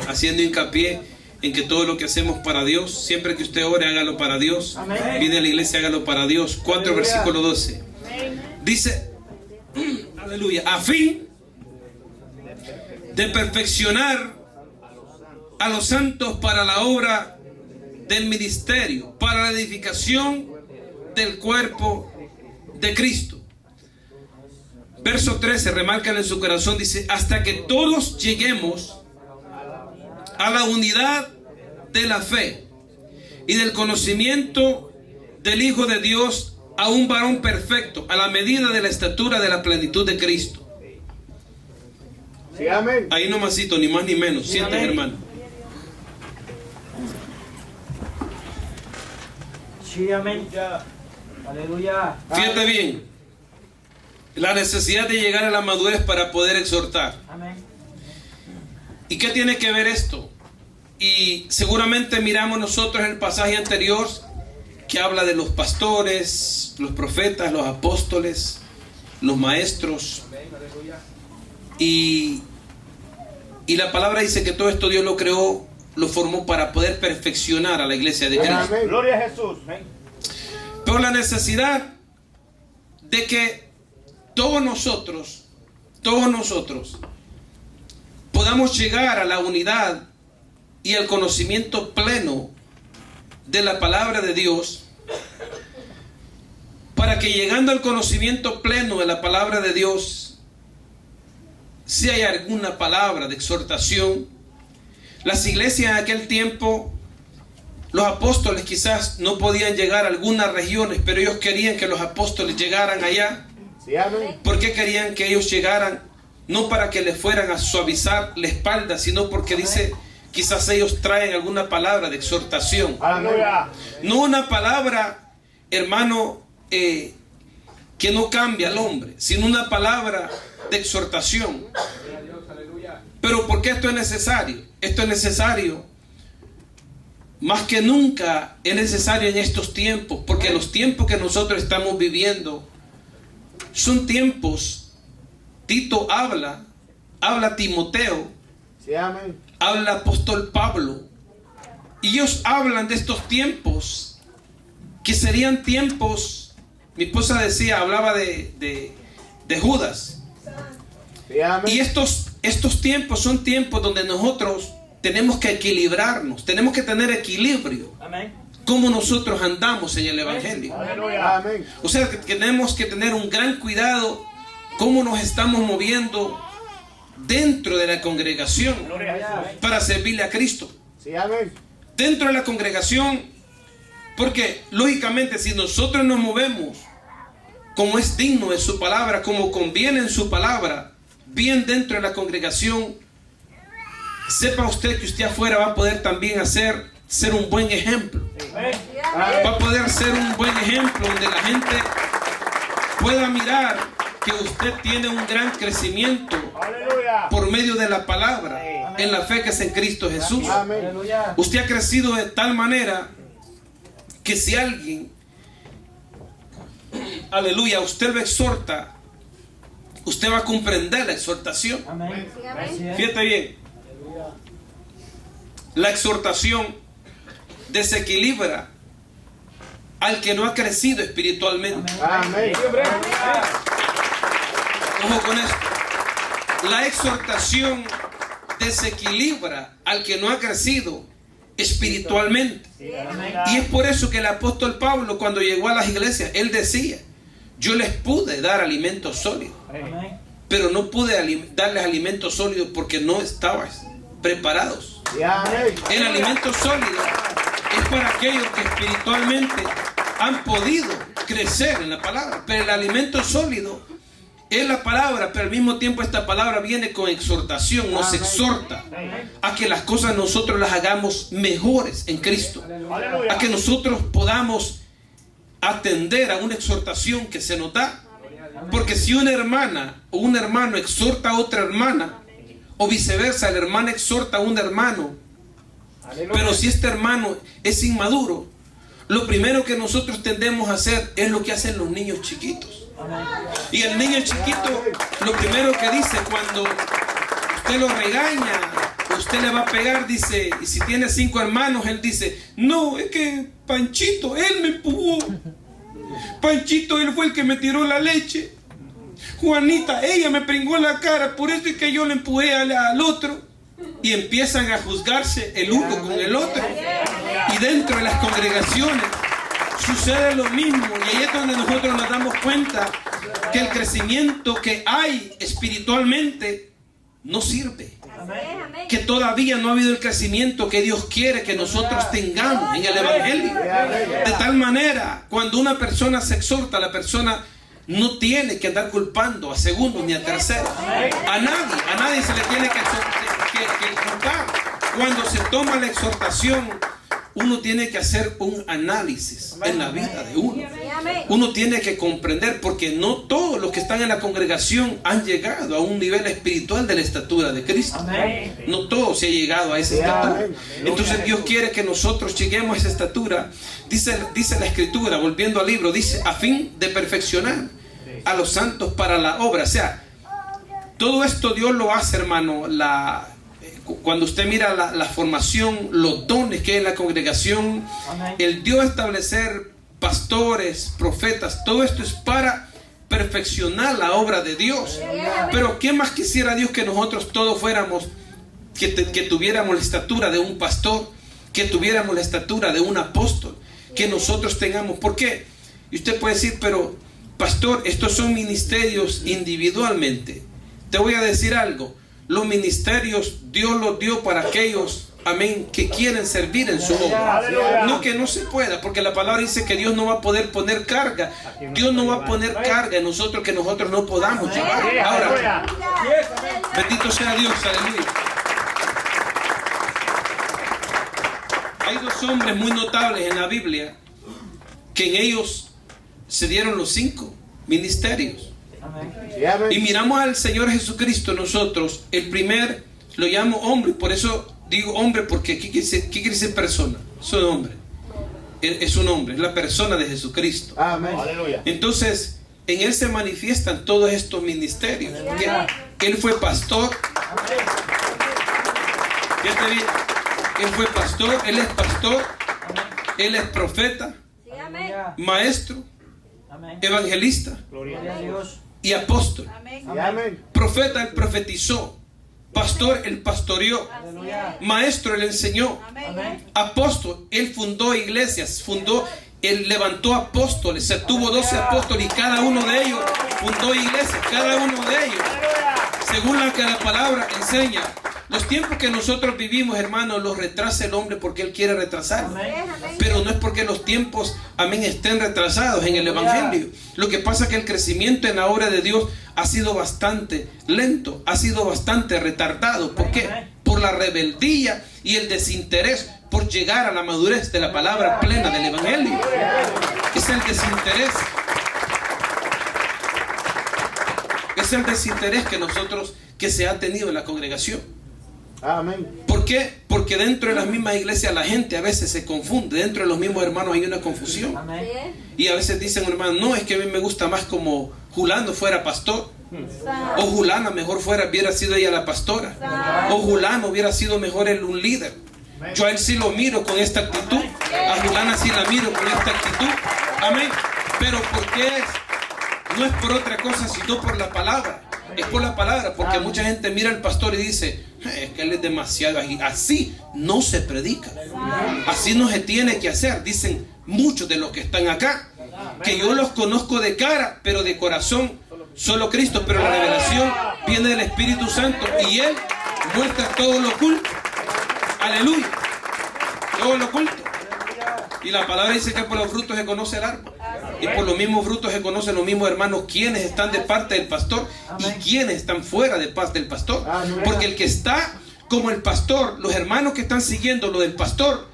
haciendo hincapié en que todo lo que hacemos para Dios, siempre que usted ore, hágalo para Dios. Amén. Viene a la iglesia, hágalo para Dios. 4, Aleluya. versículo 12. Dice, aleluya, a fin de perfeccionar a los santos para la obra del ministerio, para la edificación del cuerpo de Cristo. Verso 13, remarcan en su corazón, dice, hasta que todos lleguemos a la unidad de la fe y del conocimiento del Hijo de Dios, a un varón perfecto, a la medida de la estatura de la plenitud de Cristo. Sí, amén. Ahí nomasito, ni más ni menos. Sienten, hermano. Sí, amén. Aleluya. Fíjate bien, la necesidad de llegar a la madurez para poder exhortar. Amén. ¿Y qué tiene que ver esto? Y seguramente miramos nosotros el pasaje anterior que habla de los pastores, los profetas, los apóstoles, los maestros. Y la palabra dice que todo esto Dios lo creó, lo formó para poder perfeccionar a la iglesia de Cristo. Amén. Gloria a Jesús. Pero la necesidad de que todos nosotros podamos llegar a la unidad y al conocimiento pleno de la palabra de Dios, para que llegando al conocimiento pleno de la palabra de Dios, si hay alguna palabra de exhortación. Las iglesias en aquel tiempo, los apóstoles quizás no podían llegar a algunas regiones, pero ellos querían que los apóstoles llegaran allá. Sí, amén. ¿Por qué querían que ellos llegaran? No para que les fueran a suavizar la espalda, sino porque dice, quizás ellos traen alguna palabra de exhortación. Aleluya. No una palabra, hermano, que no cambia al hombre, sino una palabra de exhortación. Pero ¿por qué esto es necesario? Esto es necesario, más que nunca es necesario en estos tiempos, porque los tiempos que nosotros estamos viviendo son tiempos. Tito habla Timoteo, Sí, amén. habla el apóstol Pablo, y ellos hablan de estos tiempos que serían tiempos. Mi esposa decía, hablaba de Judas. Sí, amén. Y estos tiempos son tiempos donde nosotros tenemos que equilibrarnos, tenemos que tener equilibrio. Amén. Cómo nosotros andamos en el Evangelio. Aleluya. Amén. O sea, que tenemos que tener un gran cuidado cómo nos estamos moviendo dentro de la congregación para servirle a Cristo. Sí, amén. Dentro de la congregación, porque lógicamente si nosotros nos movemos como es digno de su palabra, como conviene en su palabra, bien dentro de la congregación, sepa usted que usted afuera va a poder también ser un buen ejemplo. Va a poder ser un buen ejemplo donde la gente pueda mirar que usted tiene un gran crecimiento Aleluya. por medio de la palabra, en la fe que es en Cristo Jesús. Amén. Aleluya. Usted ha crecido de tal manera que si alguien, aleluya, usted lo exhorta, usted va a comprender la exhortación. Amén. Así es. Fíjate bien, la exhortación desequilibra al que no ha crecido espiritualmente. Amén. Ojo con esto. La exhortación desequilibra al que no ha crecido espiritualmente. Y es por eso que el apóstol Pablo, cuando llegó a las iglesias, él decía, yo les pude dar alimento sólido, Amén. pero no pude darles alimento sólido porque no estaban preparados. Sí, amén. El alimento sólido es para aquellos que espiritualmente han podido crecer en la palabra, pero el alimento sólido es la palabra, pero al mismo tiempo esta palabra viene con exhortación, nos exhorta a que las cosas nosotros las hagamos mejores en Cristo, a que nosotros podamos atender a una exhortación que se nos da, porque si una hermana o un hermano exhorta a otra hermana, o viceversa, la hermana exhorta a un hermano, pero si este hermano es inmaduro, lo primero que nosotros tendemos a hacer es lo que hacen los niños chiquitos. Y el niño chiquito, lo primero que dice cuando usted lo regaña usted le va a pegar, dice, y si tiene 5 hermanos, él dice, no, es que Panchito, él me empujó. Panchito, él fue el que me tiró la leche. Juanita, ella me pringó la cara, por eso es que yo le empujé al otro. Y empiezan a juzgarse el uno con el otro. Y dentro de las congregaciones sucede lo mismo. Y ahí es donde nosotros nos damos cuenta que el crecimiento que hay espiritualmente no sirve. Que todavía no ha habido el crecimiento que Dios quiere que nosotros tengamos en el Evangelio. De tal manera, cuando una persona se exhorta, la persona no tiene que andar culpando a segundos ni a terceros. A nadie se le tiene que culpar. Cuando se toma la exhortación, uno tiene que hacer un análisis en la vida de uno. Uno tiene que comprender, porque no todos los que están en la congregación han llegado a un nivel espiritual de la estatura de Cristo. No todos se han llegado a esa estatura. Entonces Dios quiere que nosotros lleguemos a esa estatura. Dice la Escritura, volviendo al libro, dice, a fin de perfeccionar a los santos para la obra. O sea, todo esto Dios lo hace, hermano. Cuando usted mira la formación, los dones que hay en la congregación, el Dios establecer pastores, profetas, todo esto es para perfeccionar la obra de Dios. Pero ¿qué más quisiera Dios que nosotros todos fuéramos, que tuviéramos la estatura de un pastor, que tuviéramos la estatura de un apóstol, que nosotros tengamos? ¿Por qué? Y usted puede decir, pero pastor, estos son ministerios individualmente. Te voy a decir algo. Los ministerios Dios los dio para aquellos, amén, que quieren servir en su obra. No que no se pueda, porque la palabra dice que Dios no va a poder poner carga. Dios no va a poner carga en nosotros que nosotros no podamos llevar. Ahora, bendito sea Dios, aleluya. Hay 2 hombres muy notables en la Biblia que en ellos se dieron los 5 ministerios. Y miramos al Señor Jesucristo. Nosotros, el primer lo llamo hombre, por eso digo hombre, porque ¿qué quiere decir persona? Es un hombre, es un hombre, es la persona de Jesucristo. Amén. Entonces en él se manifiestan todos estos ministerios. Él fue pastor. Fíjate bien, él fue pastor, él es pastor, él es profeta, maestro, evangelista y apóstol. Profeta, él profetizó. Pastor, él pastoreó. Maestro, él enseñó. Apóstol, él fundó iglesias, él levantó apóstoles. Se tuvo 12 apóstoles y cada uno de ellos fundó iglesias. Cada uno de ellos, según lo que la palabra enseña. Los tiempos que nosotros vivimos, hermanos, los retrasa el hombre porque él quiere retrasar. Pero no es porque los tiempos, amén, estén retrasados en el Evangelio. Lo que pasa es que el crecimiento en la obra de Dios ha sido bastante lento, ha sido bastante retardado. ¿Por qué? Por la rebeldía y el desinterés por llegar a la madurez de la palabra plena del Evangelio. Es el desinterés. Es el desinterés que se ha tenido en la congregación. Amén. ¿Por qué? Porque dentro de las mismas iglesias la gente a veces se confunde. Dentro de los mismos hermanos hay una confusión. Y a veces dicen, hermano, no, es que a mí me gusta más como Julano fuera pastor. O Julana mejor hubiera sido ella la pastora. O Julano hubiera sido mejor él un líder. Yo a él sí lo miro con esta actitud. A Julana sí la miro con esta actitud. Amén. Pero ¿por qué es? No es por otra cosa, sino por la palabra. Es por la palabra, porque mucha gente mira al pastor y dice, es que él es demasiado así no se predica, así no se tiene que hacer. Dicen muchos de los que están acá, que yo los conozco de cara, pero de corazón solo Cristo. Pero la revelación viene del Espíritu Santo y Él muestra todo lo oculto. Aleluya, todo lo oculto. Y la palabra dice que por los frutos se conoce el árbol. Y por los mismos frutos se conocen los mismos hermanos quienes están de parte del pastor y quienes están fuera de parte del pastor. Porque el que está como el pastor, los hermanos que están siguiendo lo del pastor,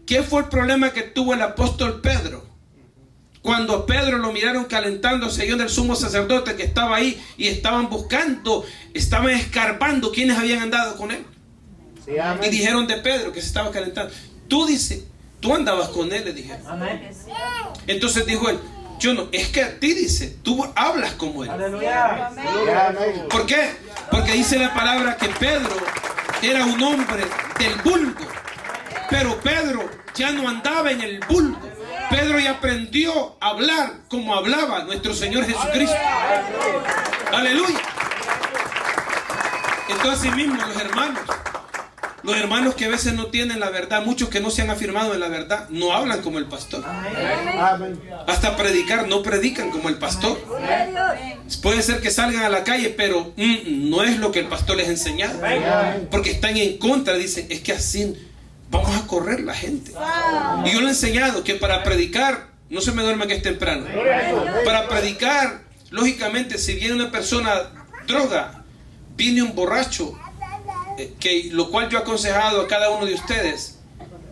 ¿qué fue el problema que tuvo el apóstol Pedro? Cuando a Pedro lo miraron calentándose del sumo sacerdote que estaba ahí y estaban buscando, estaban escarbando quienes habían andado con él. Y dijeron de Pedro que se estaba calentando. Tú andabas con él, le dijeron. Entonces dijo él, yo no, es que a ti dice, tú hablas como él. ¿Por qué? Porque dice la palabra que Pedro era un hombre del vulgo. Pero Pedro ya no andaba en el vulgo. Pedro ya aprendió a hablar como hablaba nuestro Señor Jesucristo. Aleluya. Entonces mismo los hermanos que a veces no tienen la verdad, muchos que no se han afirmado en la verdad, no hablan como el pastor. Amén. Hasta predicar, no predican como el pastor. Puede ser que salgan a la calle, pero no es lo que el pastor les ha enseñado. Porque están en contra, dicen, es que así vamos a correr la gente. Y yo le he enseñado que para predicar, no se me duerma que es temprano. Para predicar, lógicamente, si viene una persona droga, viene un borracho, que lo cual yo he aconsejado a cada uno de ustedes,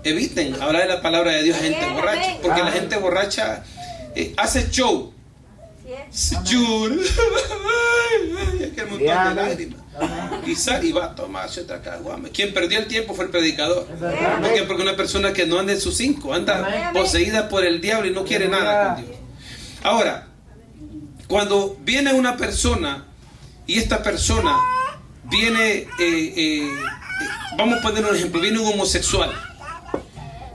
eviten hablar de la palabra de Dios a gente borracha, porque la gente borracha hace show, llora, aquel montón de lágrimas, y va a tomarse otra caguama. Quien perdió el tiempo fue el predicador. Porque una persona que no anda en sus 5, anda poseída por el diablo y no quiere nada con Dios. Ahora, cuando viene una persona y esta persona viene, vamos a poner un ejemplo, viene un homosexual,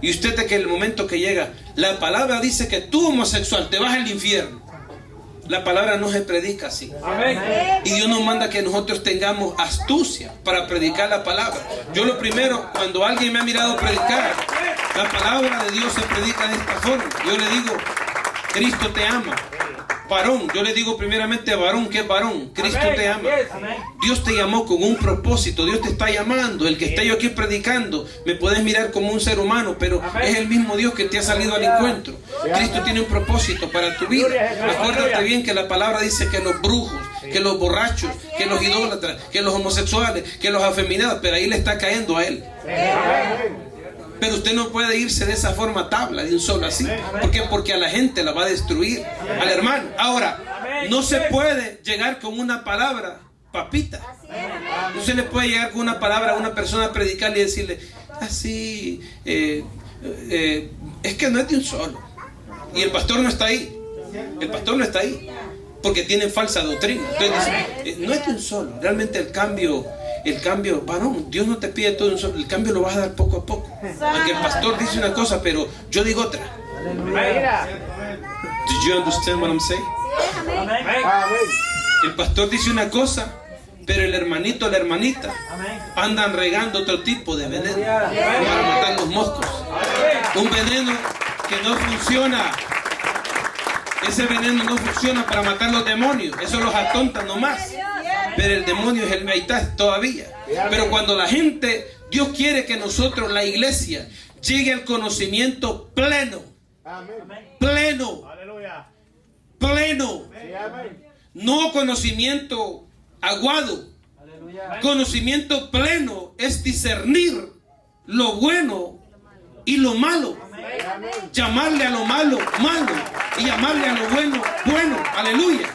y usted de que el momento que llega, la palabra dice que tú homosexual te vas al infierno. La palabra no se predica así. Y Dios nos manda que nosotros tengamos astucia para predicar la palabra. Yo lo primero, cuando alguien me ha mirado predicar, la palabra de Dios se predica de esta forma. Yo le digo, Cristo te ama. Varón, yo le digo primeramente varón, ¿qué es varón? Cristo te ama. Dios te llamó con un propósito, Dios te está llamando. El que esté yo aquí predicando, me puedes mirar como un ser humano, pero es el mismo Dios que te ha salido al encuentro. Cristo tiene un propósito para tu vida. Acuérdate bien que la palabra dice que los brujos, que los borrachos, que los idólatras, que los homosexuales, que los afeminados, pero ahí le está cayendo a él. Pero usted no puede irse de esa forma tabla, de un solo así. ¿Por qué? Porque a la gente la va a destruir, al hermano. Ahora, no se puede llegar con una palabra papita. No se le puede llegar con una palabra a una persona a predicarle y decirle, así, es que no es de un solo. Y el pastor no está ahí. El pastor no está ahí. Porque tienen falsa doctrina. Entonces dicen, no es de un solo. Realmente el cambio, varón, Dios no te pide todo de un solo. El cambio lo vas a dar poco a poco. Aunque el pastor dice una cosa, pero yo digo otra. Did you understand what I'm saying? El pastor dice una cosa, pero el hermanito o la hermanita andan regando otro tipo de veneno para matar los moscos. Un veneno que no funciona. Ese veneno no funciona para matar los demonios. Eso los atonta nomás. Pero el demonio es el mitad todavía. Pero cuando la gente, Dios quiere que nosotros, la iglesia, llegue al conocimiento pleno. Pleno. Pleno. No conocimiento aguado. Conocimiento pleno es discernir lo bueno y lo malo. Llamarle a lo malo, malo, y llamarle a lo bueno, bueno. Aleluya.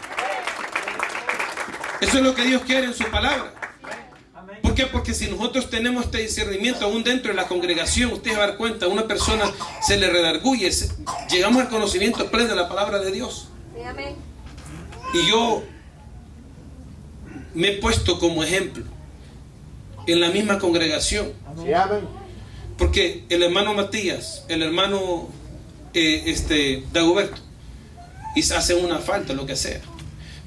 Eso es lo que Dios quiere en su palabra. ¿Por qué? Porque si nosotros tenemos este discernimiento aún dentro de la congregación, usted se va a dar cuenta, a una persona se le redarguye, llegamos al conocimiento pleno de la palabra de Dios. Y yo me he puesto como ejemplo en la misma congregación. Porque el hermano Matías, el hermano Dagoberto, y hacen una falta, lo que sea.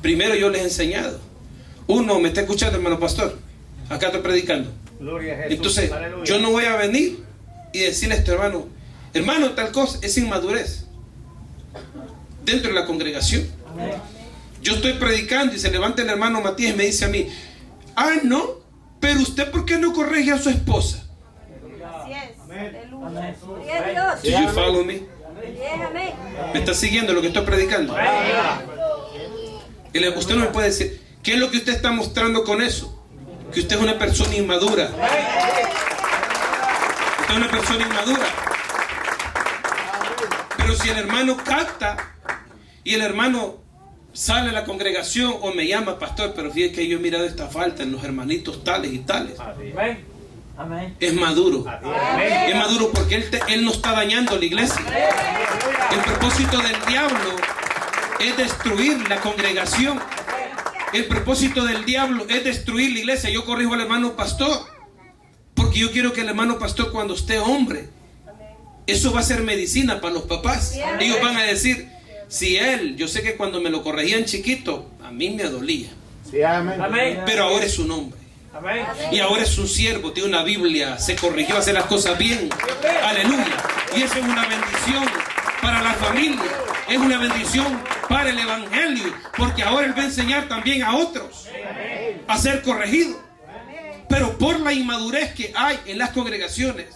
Primero yo les he enseñado. Uno, ¿me está escuchando, hermano pastor? Acá estoy predicando. Gloria a Jesús. Entonces, Aleluya. yo no voy a venir y decirle a este hermano, tal cosa, es inmadurez dentro de la congregación. Yo estoy predicando y se levanta el hermano Matías y me dice a mí, no, pero usted ¿por qué no corrige a su esposa? Do you follow me? ¿Me está siguiendo lo que estoy predicando? Y usted no me puede decir, ¿qué es lo que usted está mostrando con eso? Que usted es una persona inmadura. Usted es una persona inmadura. Pero si el hermano capta y el hermano sale a la congregación o me llama, pastor, pero fíjate que yo he mirado esta falta en los hermanitos tales y tales. Es maduro. Es maduro porque él no está dañando la iglesia. El propósito del diablo es destruir la congregación. El propósito del diablo es destruir la iglesia. Yo corrijo al hermano pastor Porque yo quiero que el hermano pastor, cuando esté hombre, eso va a ser medicina para los papás. Ellos van a decir, si él, yo sé que cuando me lo corregían chiquito, a mí me dolía. Sí, amén. Amén. Pero ahora es un hombre. Amén. Y ahora es un siervo, tiene una Biblia, se corrigió a hacer las cosas bien. Aleluya. Y eso es una bendición para la familia. Es una bendición para el evangelio. Porque ahora él va a enseñar también a otros a ser corregidos. Pero por la inmadurez que hay en las congregaciones,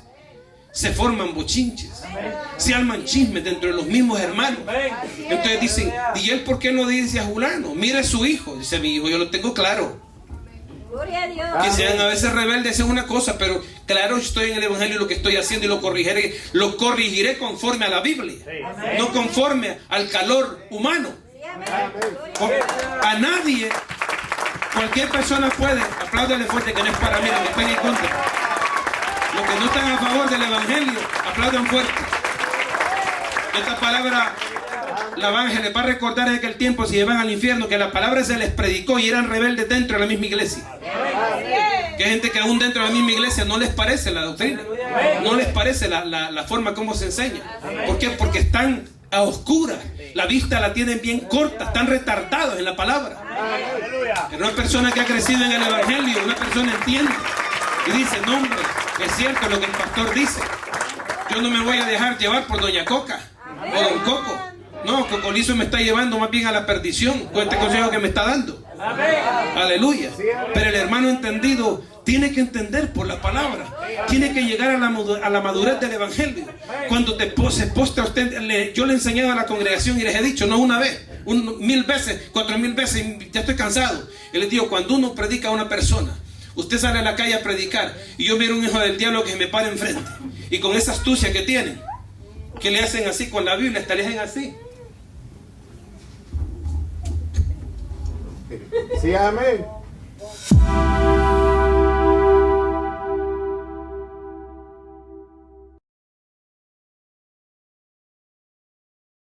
se forman bochinches, se arman chismes dentro de los mismos hermanos. Entonces dicen, ¿y él por qué no dice a fulano? Mira a su hijo. Dice, mi hijo, yo lo tengo claro. Gloria a Dios. Que sean a veces rebeldes es una cosa, pero claro, estoy en el evangelio y lo que estoy haciendo y lo corregiré conforme a la Biblia, no conforme al calor humano. A nadie, cualquier persona puede, apláudale fuerte, que no es para mí, que están en contra. Los que no están a favor del evangelio, aplaudan fuerte. Esta palabra se les va a recordar en aquel tiempo, si llevan al infierno, que la palabra se les predicó y eran rebeldes dentro de la misma iglesia. Que hay gente que aún dentro de la misma iglesia no les parece la doctrina, no les parece la forma como se enseña. ¿Por qué? Porque están a oscuras, la vista la tienen bien corta, están retardados en la palabra. Pero una persona que ha crecido en el evangelio, una persona entiende y dice, no hombre, es cierto lo que el pastor dice. Yo no me voy a dejar llevar por doña Coca o don Coco. No, Cocolizo me está llevando más bien a la perdición con este consejo que me está dando. Aleluya. Pero el hermano entendido tiene que entender por la palabra. Tiene que llegar a la madurez del evangelio. Cuando se postra usted, yo le he enseñado a la congregación y les he dicho, no una vez, 1000 veces, 4000 veces, ya estoy cansado. Y les digo, cuando uno predica a una persona, usted sale a la calle a predicar y yo miro un hijo del diablo que se me para enfrente y con esa astucia que tienen, que le hacen así con la Biblia, hasta le hacen así. Sí, amén.